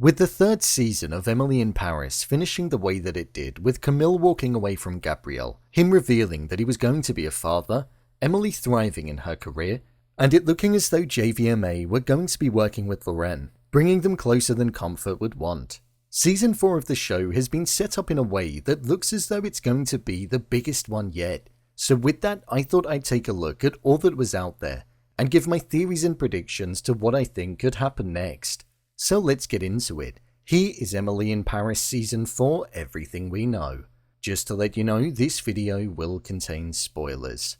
With the third season of Emily in Paris finishing the way that it did, with Camille walking away from Gabriel, him revealing that he was going to be a father, Emily thriving in her career, and it looking as though JVMA were going to be working with Lorraine, bringing them closer than comfort would want. Season 4 of the show has been set up in a way that looks as though it's going to be the biggest one yet. So with that, I thought I'd take a look at all that was out there, and give my theories and predictions to what I think could happen next. So let's get into it. Here is Emily in Paris Season 4, Everything We Know. Just to let you know, this video will contain spoilers.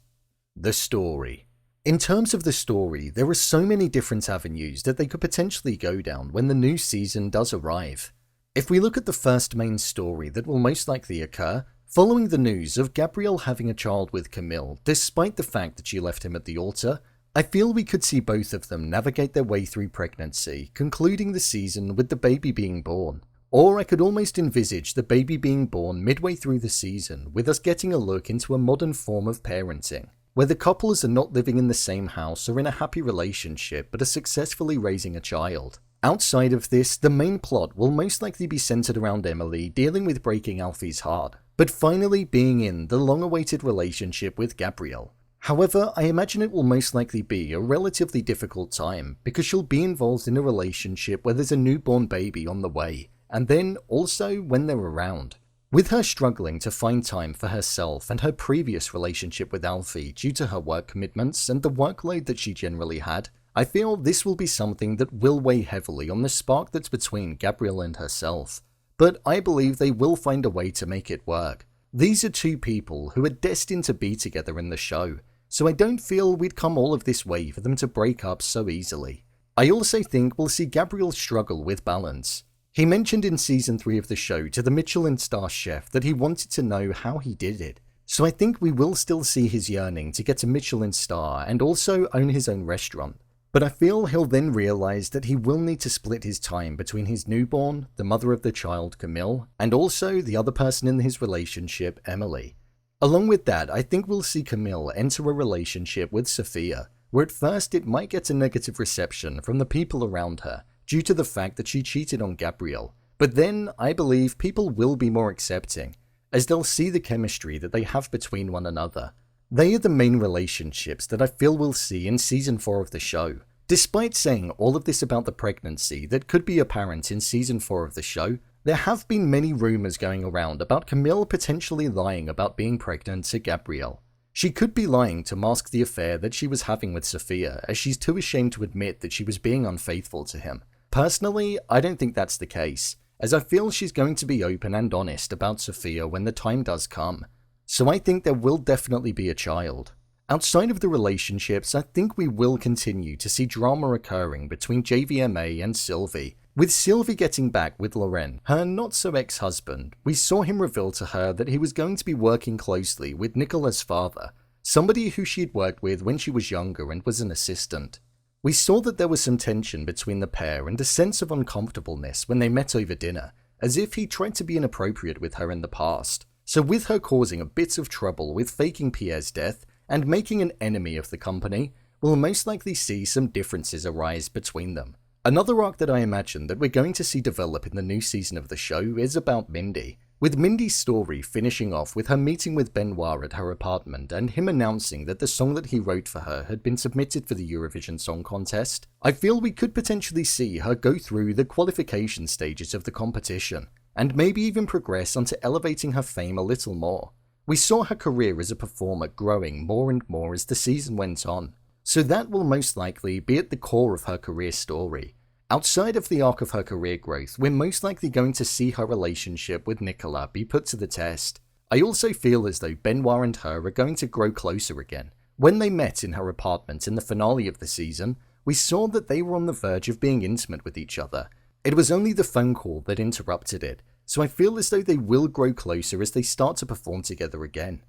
The story. In terms of the story, there are so many different avenues that they could potentially go down when the new season does arrive. If we look at the first main story that will most likely occur, following the news of Gabriel having a child with Camille, despite the fact that she left him at the altar, I feel we could see both of them navigate their way through pregnancy, concluding the season with the baby being born. Or I could almost envisage the baby being born midway through the season, with us getting a look into a modern form of parenting, where the couples are not living in the same house or in a happy relationship but are successfully raising a child. Outside of this, the main plot will most likely be centered around Emily dealing with breaking Alfie's heart, but finally being in the long-awaited relationship with Gabriel. However, I imagine it will most likely be a relatively difficult time because she'll be involved in a relationship where there's a newborn baby on the way, and then also when they're around. With her struggling to find time for herself and her previous relationship with Alfie due to her work commitments and the workload that she generally had, I feel this will be something that will weigh heavily on the spark that's between Gabriel and herself. But I believe they will find a way to make it work. These are two people who are destined to be together in the show, so I don't feel we'd come all of this way for them to break up so easily. I also think we'll see Gabriel struggle with balance. He mentioned in season 3 of the show to the Michelin star chef that he wanted to know how he did it, so I think we will still see his yearning to get a Michelin star and also own his own restaurant. But I feel he'll then realise that he will need to split his time between his newborn, the mother of the child Camille, and also the other person in his relationship, Emily. Along with that, I think we'll see Camille enter a relationship with Sofia, where at first it might get a negative reception from the people around her, due to the fact that she cheated on Gabriel, but then I believe people will be more accepting, as they'll see the chemistry that they have between one another. They are the main relationships that I feel we'll see in season 4 of the show. Despite saying all of this about the pregnancy that could be apparent in season 4 of the show, there have been many rumours going around about Camille potentially lying about being pregnant to Gabriel. She could be lying to mask the affair that she was having with Sofia, as she's too ashamed to admit that she was being unfaithful to him. Personally, I don't think that's the case, as I feel she's going to be open and honest about Sofia when the time does come. So I think there will definitely be a child. Outside of the relationships, I think we will continue to see drama occurring between JVMA and Sylvie. With Sylvie getting back with Lorraine, her not-so-ex-husband, we saw him reveal to her that he was going to be working closely with Nicolas' father, somebody who she had worked with when she was younger and was an assistant. We saw that there was some tension between the pair and a sense of uncomfortableness when they met over dinner, as if he tried to be inappropriate with her in the past. So with her causing a bit of trouble with faking Pierre's death and making an enemy of the company, we'll most likely see some differences arise between them. Another arc that I imagine that we're going to see develop in the new season of the show is about Mindy, with Mindy's story finishing off with her meeting with Benoit at her apartment and him announcing that the song that he wrote for her had been submitted for the Eurovision Song Contest. I feel we could potentially see her go through the qualification stages of the competition, and maybe even progress onto elevating her fame a little more. We saw her career as a performer growing more and more as the season went on, so that will most likely be at the core of her career story. Outside of the arc of her career growth, we're most likely going to see her relationship with Nicolas be put to the test. I also feel as though Benoit and her are going to grow closer again. When they met in her apartment in the finale of the season, we saw that they were on the verge of being intimate with each other. It was only the phone call that interrupted it, so I feel as though they will grow closer as they start to perform together again.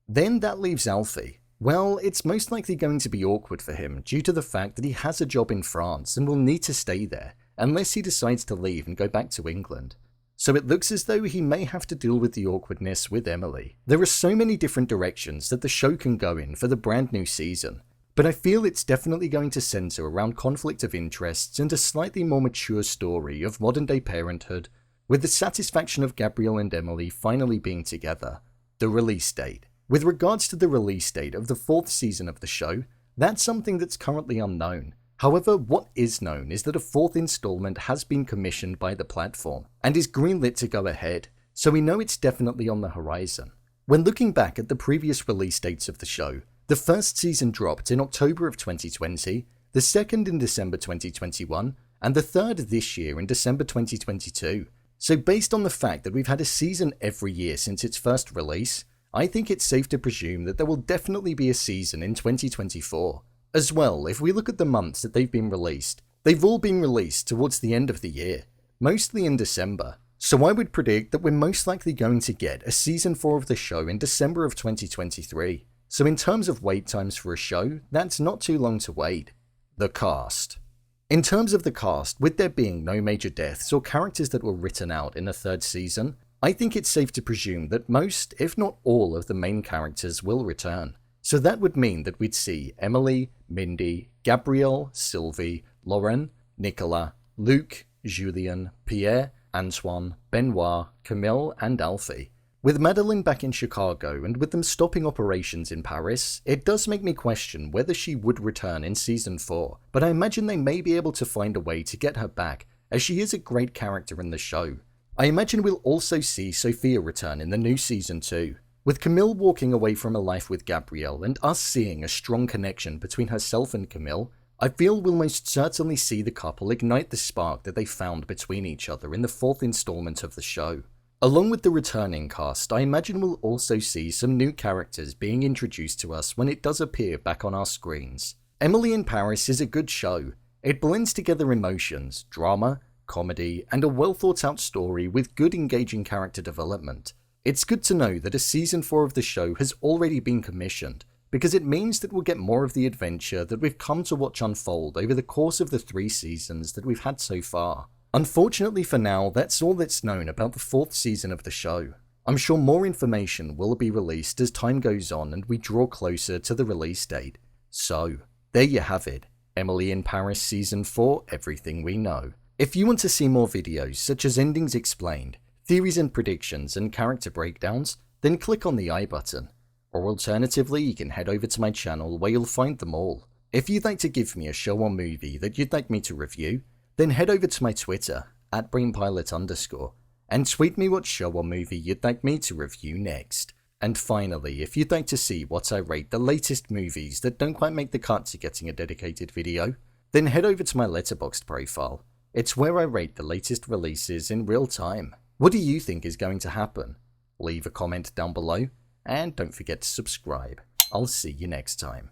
Then that leaves Alfie. Well, it's most likely going to be awkward for him due to the fact that he has a job in France and will need to stay there, unless he decides to leave and go back to England. So it looks as though he may have to deal with the awkwardness with Emily. There are so many different directions that the show can go in for the brand new season, but I feel it's definitely going to centre around conflict of interests and a slightly more mature story of modern day parenthood, with the satisfaction of Gabriel and Emily finally being together. The release date. With regards to the release date of the 4th season of the show, that's something that's currently unknown. However, what is known is that a 4th installment has been commissioned by the platform and is greenlit to go ahead, so we know it's definitely on the horizon. When looking back at the previous release dates of the show, the 1st season dropped in October of 2020, the 2nd in December 2021, and the 3rd this year in December 2022. So based on the fact that we've had a season every year since its first release, I think it's safe to presume that there will definitely be a season in 2024. As well, if we look at the months that they've been released, they've all been released towards the end of the year, mostly in December. So I would predict that we're most likely going to get a season 4 of the show in December of 2023. So in terms of wait times for a show, that's not too long to wait. The cast. In terms of the cast, with there being no major deaths or characters that were written out in the 3rd season, I think it's safe to presume that most, if not all, of the main characters will return. So that would mean that we'd see Emily, Mindy, Gabriel, Sylvie, Lauren, Nicolas, Luc, Julien, Pierre, Antoine, Benoit, Camille, and Alfie. With Madeleine back in Chicago and with them stopping operations in Paris, it does make me question whether she would return in season 4, but I imagine they may be able to find a way to get her back, as she is a great character in the show. I imagine we'll also see Sofia return in the new season 2, with Camille walking away from a life with Gabriel and us seeing a strong connection between herself and Camille. I feel we'll most certainly see the couple ignite the spark that they found between each other in the 4th installment of the show. Along with the returning cast, I imagine we'll also see some new characters being introduced to us when it does appear back on our screens. Emily in Paris is a good show. It blends together emotions, drama, comedy, and a well thought out story with good engaging character development. It's good to know that a season 4 of the show has already been commissioned, because it means that we'll get more of the adventure that we've come to watch unfold over the course of the 3 seasons that we've had so far. Unfortunately for now, that's all that's known about the 4th season of the show. I'm sure more information will be released as time goes on and we draw closer to the release date. So, there you have it. Emily in Paris Season 4, Everything We Know. If you want to see more videos such as endings explained, theories and predictions, and character breakdowns, then click on the I button. Or alternatively, you can head over to my channel where you'll find them all. If you'd like to give me a show or movie that you'd like me to review, then head over to my Twitter, @BrainPilot_, and tweet me what show or movie you'd like me to review next. And finally, if you'd like to see what I rate the latest movies that don't quite make the cut to getting a dedicated video, then head over to my Letterboxd profile. It's where I rate the latest releases in real time. What do you think is going to happen? Leave a comment down below, and don't forget to subscribe. I'll see you next time.